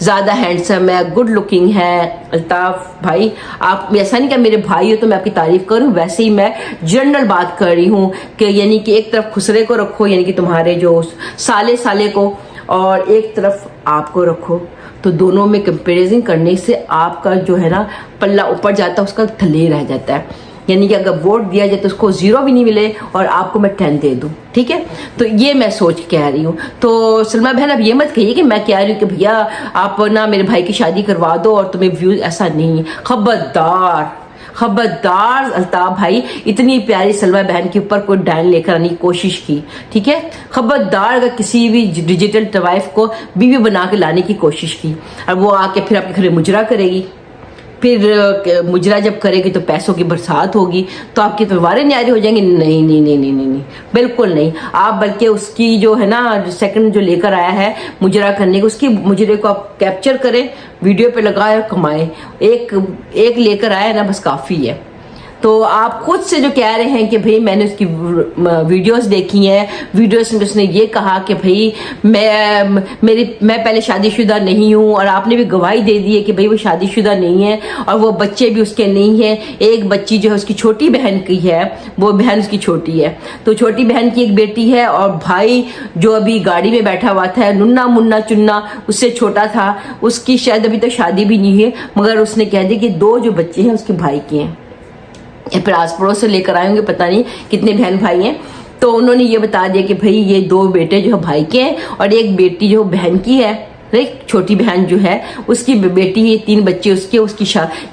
ज़्यादा हैंडसम है, गुड लुकिंग है अल्ताफ भाई। आप ऐसा नहीं कि मेरे भाई हो तो मैं आपकी तारीफ करूं, वैसे ही मैं जनरल बात कर रही हूं कि यानी कि एक तरफ खुसरे को रखो, यानी कि तुम्हारे जो साले को, और एक तरफ आपको रखो, तो दोनों में कंपैरिजन करने से आपका जो है ना पल्ला ऊपर जाता है, उसका थले रह जाता है। यानी कि अगर वोट दिया जाए तो उसको 0 भी नहीं मिले और आपको मैं 10 दे दूं, ठीक है। तो ये मैं सोच के कह रही हूँ। तो सलमा बहन अब ये मत कहिए कि मैं कह रही हूँ कि भैया आप ना मेरे भाई की शादी करवा दो और तुम्हें व्यूज, ऐसा नहीं। खबरदार अल्ताफ भाई, इतनी प्यारी सलमा बहन के ऊपर कोई डायन लेकर आने की कोशिश की, ठीक है। खबरदार अगर किसी भी डिजिटल वाइफ को बीवी बना के लाने की कोशिश की और वो आके फिर आपके घर में मुजरा करेगी, फिर मुजरा जब करेगी तो पैसों की बरसात होगी, तो आपकी तलवारें न्यारी हो जाएंगी। नहीं नहीं नहीं नहीं नहीं, बिल्कुल नहीं। आप बल्कि उसकी जो है ना सेकंड जो लेकर आया है मुजरा करने की, उसकी मुजरे को आप कैप्चर करें, वीडियो पे लगाए और कमाएं। एक लेकर आया है ना, बस काफ़ी है। तो आप खुद से जो कह रहे हैं कि भाई मैंने उसकी वीडियोस देखी हैं, वीडियोस में उसने ये कहा कि भाई मैं पहले शादीशुदा नहीं हूँ, और आपने भी गवाही दे दी है कि भाई वो शादीशुदा नहीं है और वो बच्चे भी उसके नहीं हैं। एक बच्ची जो है उसकी छोटी बहन की है, वो बहन उसकी छोटी है, तो छोटी बहन की एक बेटी है, और भाई जो अभी गाड़ी में बैठा हुआ था नुन्ना मुन्ना चुन्ना, उससे छोटा था, उसकी शायद अभी तक शादी भी नहीं है, मगर उसने कह दिया कि 2 जो बच्चे हैं उसके भाई के हैं, या फिर आस पड़ोस से लेकर आए होंगे, पता नहीं कितने बहन भाई हैं। तो उन्होंने ये बता दिया कि भाई ये 2 बेटे जो भाई के हैं और एक बेटी जो बहन की है, राइट। छोटी बहन जो है उसकी बेटी है, 3 बच्चे उसके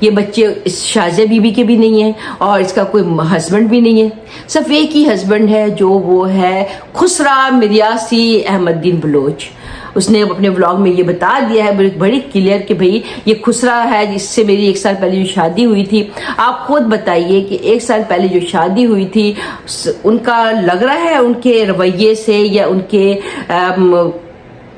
ये बच्चे शाज़े बीबी के भी नहीं है और इसका कोई हस्बैंड भी नहीं है, सिर्फ एक ही हस्बैंड है जो वो है खुसरा मिर्यासी अहमदुद्दीन बलोच। उसने अपने व्लॉग में ये बता दिया है बड़ी क्लियर कि भाई ये खुसरा है जिससे मेरी 1 साल पहले जो शादी हुई थी। आप खुद बताइए कि 1 साल पहले जो शादी हुई थी, उनका लग रहा है उनके रवैये से या उनके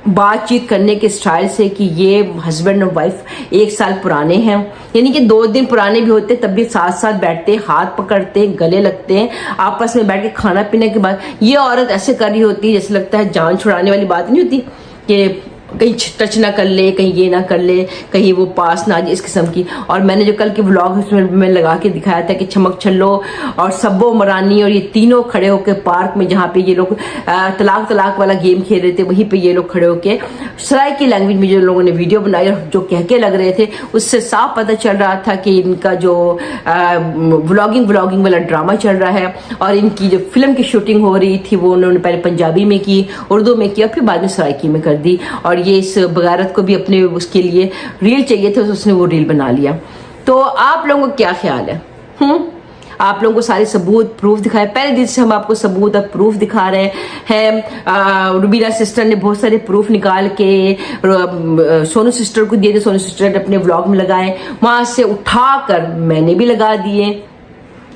बातचीत करने के स्टाइल से कि ये हस्बैंड और वाइफ 1 साल पुराने हैं, यानी कि 2 दिन पुराने भी होते तब भी साथ साथ बैठते, हाथ पकड़ते, गले लगते हैं, आपस में बैठ के खाना पीने के बाद ये औरत ऐसे कर रही होती है जैसे लगता है जान छुड़ाने वाली बात नहीं होती कि कहीं टच ना कर ले, कहीं ये ना कर ले, कहीं वो पास ना आ जाए, इस किस्म की। और मैंने जो कल के व्लॉग उसमें मैं लगा के दिखाया था कि चमक छल्लो और सब्बो मरानी और ये तीनों खड़े होकर पार्क में, जहाँ पे ये लोग तलाक तलाक वाला गेम खेल रहे थे, वहीं पे ये लोग खड़े होके सराइकी लैंग्वेज में जो लोगों ने वीडियो बनाई और जो कह के लग रहे थे, उससे साफ पता चल रहा था कि इनका जो व्लॉगिंग वाला ड्रामा चल रहा है। और इनकी जो फिल्म की शूटिंग हो रही थी वो उन्होंने पहले पंजाबी में की, उर्दू में की और फिर बाद में सराइकी में कर दी। और ये इस बगारत को भी अपने उसके लिए रील चाहिए थे, तो उसने वो रील बना लिया। तो आप लोगों को क्या ख्याल है? आप लोगों को सारे सबूत प्रूफ दिखाए, पहले दिन से हम आपको सबूत और प्रूफ दिखा रहे हैं। रुबीना सिस्टर ने बहुत सारे प्रूफ निकाल के सोनू सिस्टर को दिए थे, सोनू सिस्टर ने अपने व्लॉग में लगाए, वहां से उठाकर मैंने भी लगा दिए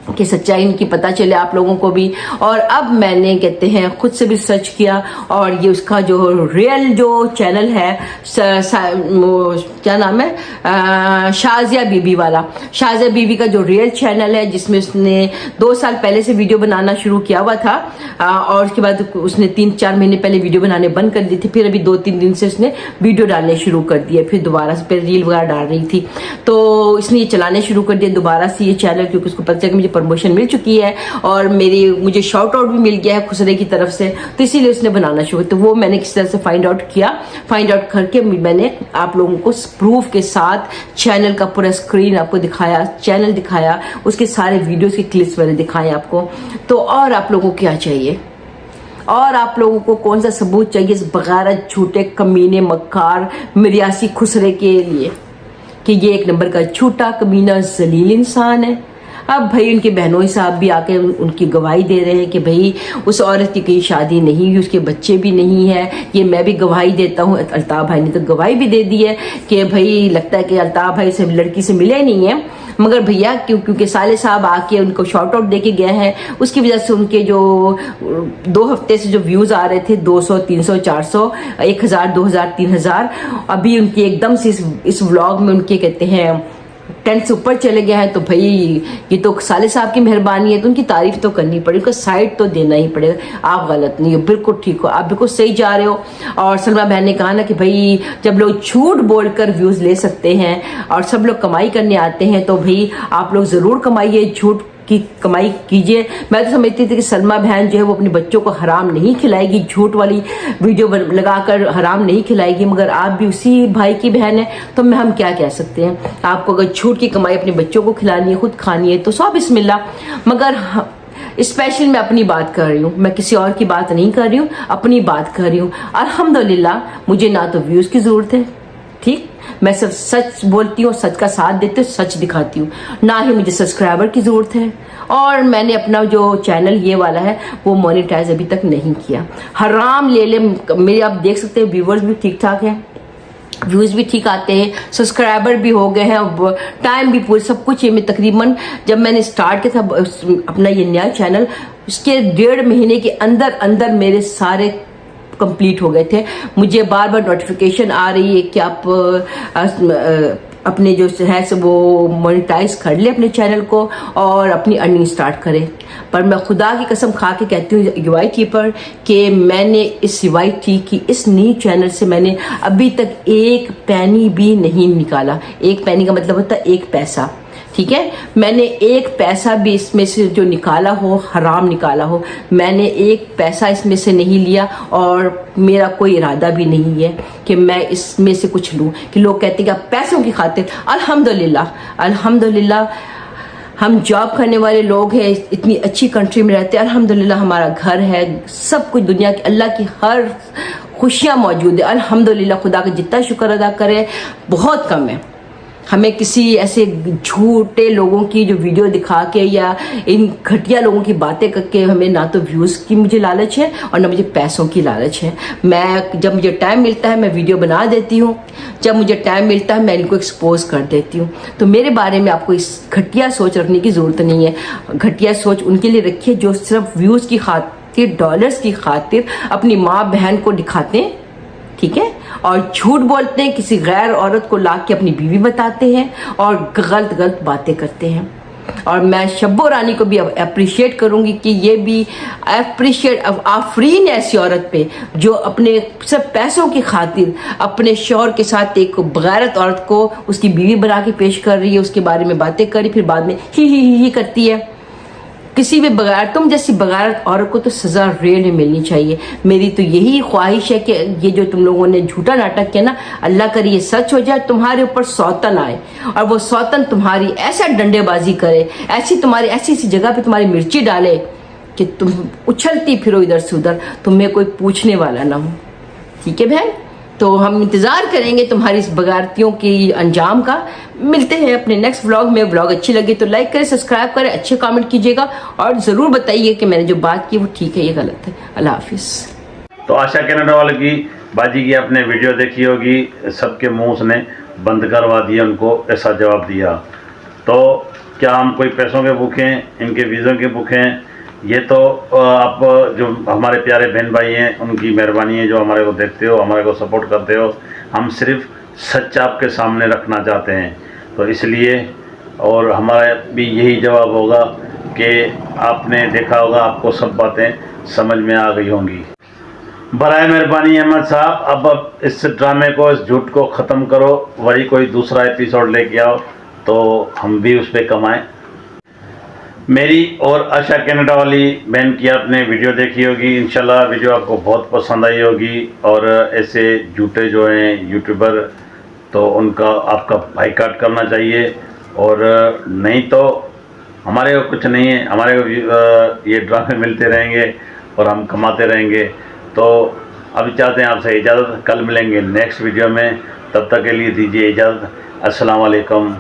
कि सच्चाई इनकी पता चले आप लोगों को भी। और अब मैंने कहते हैं खुद से भी सर्च किया और ये उसका जो रियल जो चैनल है, क्या नाम है, शाजिया बीबी वाला, शाजिया बीबी का जो रियल चैनल है, जिसमें उसने 2 साल पहले से वीडियो बनाना शुरू किया हुआ था और उसके बाद उसने 3-4 महीने पहले वीडियो बनाने बंद कर दी थी, फिर अभी 2-3 दिन से उसने वीडियो डालने शुरू कर दिया, फिर दोबारा से फिर रील वगैरह डाल रही थी। तो इसने ये चलाने शुरू कर दिया दोबारा से ये चैनल, क्योंकि उसको पता चला कि मुझे प्रमोशन मिल चुकी है और मुझे शाउट आउट भी मिल गया है खुसरे की तरफ से, तो इसीलिए उसने बनाना शुरू। तो वो मैंने किस तरह से फाइंड आउट किया, फाइंड आउट करके मैंने आप लोगों को प्रूफ के साथ चैनल का पूरा स्क्रीन आपको दिखाया, चैनल दिखाया, उसके सारे वीडियोस के क्लिप्स मैंने दिखाए आपको। तो और आप लोगों को क्या चाहिए? और आप लोगों को कौन सा सबूत चाहिए इस बगारत झूठे कमीने मक्कार मिर्यासी खुसरे के लिए कि ये एक नंबर का झूठा कमीना जलील इंसान है? अब भाई उनके बहनोई साहब भी आके उनकी गवाही दे रहे हैं कि भाई उस औरत की कहीं शादी नहीं हुई, उसके बच्चे भी नहीं है। ये मैं भी गवाही देता हूँ, अल्ताफ भाई ने तो गवाही भी दे दी है कि भाई लगता है कि अल्ताफ भाई से लड़की से मिले नहीं है, मगर भैया क्योंकि साले साहब आके उनको शॉर्ट आउट दे के गए हैं, उसकी वजह से उनके जो 2 हफ्ते से जो व्यूज आ रहे थे 200, 300, 400, 1000, 2000, 3000, अभी उनके एकदम से इस व्लॉग में उनके कहते हैं 10 से ऊपर चले गए हैं। तो भाई ये तो साले साहब की मेहरबानी है, तो उनकी तारीफ तो करनी पड़ेगी, उनका साइड तो देना ही पड़ेगा। आप गलत नहीं हो, बिल्कुल ठीक हो, आप बिल्कुल सही जा रहे हो। और सलमा बहन ने कहा ना कि भाई जब लोग झूठ बोलकर व्यूज ले सकते हैं और सब लोग कमाई करने आते हैं, तो भाई आप लोग जरूर कमाइए, झूठ की कमाई कीजिए। मैं तो समझती थी कि सलमा बहन जो है वो अपने बच्चों को हराम नहीं खिलाएगी, झूठ वाली वीडियो लगाकर हराम नहीं खिलाएगी, मगर आप भी उसी भाई की बहन है, तो हम क्या कह सकते हैं। आपको अगर झूठ की कमाई अपने बच्चों को खिलानी है, खुद खानी है, तो सौ बिस्मिल्लाह। मगर स्पेशल मैं अपनी बात कर रही हूँ, मैं किसी और की बात नहीं कर रही हूँ, अपनी बात कर रही हूँ। अल्हम्दुलिल्लाह मुझे ना तो व्यूज की जरूरत है, ठीक, मैं सिर्फ सच बोलती हूँ, सच का साथ देती हूँ, सच दिखाती हूँ, ना ही मुझे सब्सक्राइबर की जरूरत है। और मैंने अपना जो चैनल ये वाला है वो मोनेटाइज अभी तक नहीं किया। हराम ले मेरे, आप देख सकते हैं व्यूवर्स भी ठीक ठाक हैं, व्यूज भी ठीक आते हैं, सब्सक्राइबर भी हो गए हैं, टाइम भी पूरे सब कुछ। ये मैं तकरीबन जब मैंने स्टार्ट किया था अपना ये नया चैनल, उसके 1.5 महीने के अंदर अंदर मेरे सारे कंप्लीट हो गए थे। मुझे बार बार नोटिफिकेशन आ रही है कि आप अपने जो है से वो मोनेटाइज कर ले अपने चैनल को और अपनी अर्निंग स्टार्ट करें। पर मैं खुदा की कसम खा के कहती हूँ यूआईटी पर कि मैंने इस यूआईटी की इस न्यू चैनल से मैंने अभी तक 1 पैनी भी नहीं निकाला। 1 पैनी का मतलब होता है 1 पैसा, ठीक है। मैंने 1 पैसा भी इसमें से जो निकाला हो, हराम निकाला हो, मैंने 1 पैसा इसमें से नहीं लिया और मेरा कोई इरादा भी नहीं है कि मैं इसमें से कुछ लूं। कि लोग कहते हैं कि आप पैसों की खातिर, अल्हम्दुलिल्लाह अल्हम्दुलिल्लाह हम जॉब करने वाले लोग हैं, इतनी अच्छी कंट्री में रहते हैं, अल्हम्दुलिल्लाह हमारा घर है, सब कुछ दुनिया की अल्लाह की हर खुशियाँ मौजूद है, अल्हम्दुलिल्लाह। खुदा का जितना शुक्र अदा करें बहुत कम है। हमें किसी ऐसे झूठे लोगों की जो वीडियो दिखा के या इन घटिया लोगों की बातें करके हमें ना तो व्यूज़ की मुझे लालच है और ना मुझे पैसों की लालच है। मैं जब मुझे टाइम मिलता है मैं वीडियो बना देती हूँ, जब मुझे टाइम मिलता है मैं इनको एक्सपोज कर देती हूँ। तो मेरे बारे में आपको इस घटिया सोच रखने की ज़रूरत नहीं है। घटिया सोच उनके लिए रखिए जो सिर्फ व्यूज़ की खातिर, डॉलर्स की खातिर अपनी माँ बहन को दिखाते हैं, ठीक है, और झूठ बोलते हैं, किसी गैर औरत को ला के अपनी बीवी बताते हैं और गलत गलत बातें करते हैं। और मैं शब्बो रानी को भी अप्रिशिएट करूंगी कि ये भी अप्रिशिएट आफरीन ऐसी औरत पे जो अपने सब पैसों की खातिर अपने शौहर के साथ एक बगैरत औरत को उसकी बीवी बना के पेश कर रही है, उसके बारे में बातें करी, फिर बाद में ही करती है। किसी भी बगैर तुम जैसी बगैरत औरत को तो सज़ा रियली मिलनी चाहिए। मेरी तो यही ख्वाहिश है कि ये जो तुम लोगों ने झूठा नाटक किया ना, अल्लाह करे ये सच हो जाए, तुम्हारे ऊपर सौतन आए और वो सौतन तुम्हारी ऐसा डंडेबाजी करे, ऐसी तुम्हारी ऐसी जगह पे तुम्हारी मिर्ची डाले कि तुम उछलती फिरो इधर से उधर, तुम्हें कोई पूछने वाला ना हो। ठीक है बहन, तो हम इंतज़ार करेंगे तुम्हारी इस बगारतियों की अंजाम का। मिलते हैं अपने नेक्स्ट व्लॉग में। व्लॉग अच्छी लगी तो लाइक करें, सब्सक्राइब करें, अच्छे कमेंट कीजिएगा और ज़रूर बताइए कि मैंने जो बात की वो ठीक है या गलत है। अल्लाह हाफिज़। तो आशा कनाडा वाले की बाजी की आपने वीडियो देखी होगी, सबके मुंह ने बंद करवा दिया, उनको ऐसा जवाब दिया। तो क्या हम कोई पैसों के भूखे हैं, इनके वीज़ों के भूखे हैं? ये तो आप जो हमारे प्यारे बहन भाई हैं उनकी मेहरबानी है जो हमारे को देखते हो, हमारे को सपोर्ट करते हो। हम सिर्फ सच आपके सामने रखना चाहते हैं, तो इसलिए और हमारा भी यही जवाब होगा कि आपने देखा होगा, आपको सब बातें समझ में आ गई होंगी। बराए मेहरबानी अहमद साहब, अब इस ड्रामे को, इस झूठ को ख़त्म करो, वही कोई दूसरा एपिसोड लेके आओ तो हम भी उस पर कमाएँ। मेरी और आशा कनाडा वाली बहन की आपने वीडियो देखी होगी, इंशाल्लाह वीडियो आपको बहुत पसंद आई होगी। और ऐसे झूठे जो हैं यूट्यूबर, तो उनका आपका बाइकाट करना चाहिए। और नहीं तो हमारे को कुछ नहीं है, हमारे को ये ड्रामे मिलते रहेंगे और हम कमाते रहेंगे। तो अभी चाहते हैं आपसे इजाज़त, कल मिलेंगे नेक्स्ट वीडियो में, तब तक के लिए दीजिए इजाज़त। अस्सलाम वालेकुम।